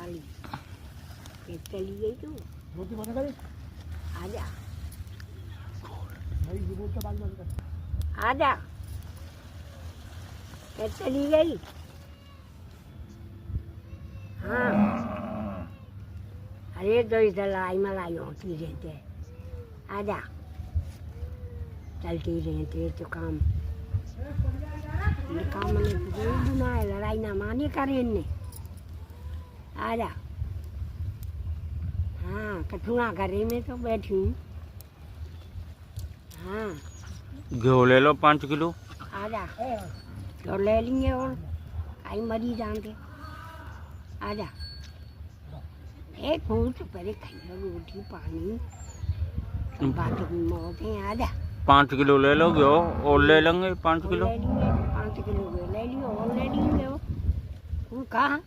साली ये चली गई तू रोटी बना करे आजा भाई ये बोलता बाल बंद कर आजा ये चली गई हाँ अरे तो इधर लड़ाई मलाई होती रहते आजा चलती रहते तो काम ने बुना है लड़ाई ना मानी करे इनने आजा हाँ कठुआ करे में तो बैठी हूँ हाँ घी ले लो 5 किलो आजा तो ले लेंगे और आई मरी जानते आजा एक फूल तो पहले खाइए रोटी पानी सब बातों की मौत है आजा 5 किलो ले लो घी और ले लेंगे 5 किलो 5 किलो ले लियो और ले लेंगे वो कहाँ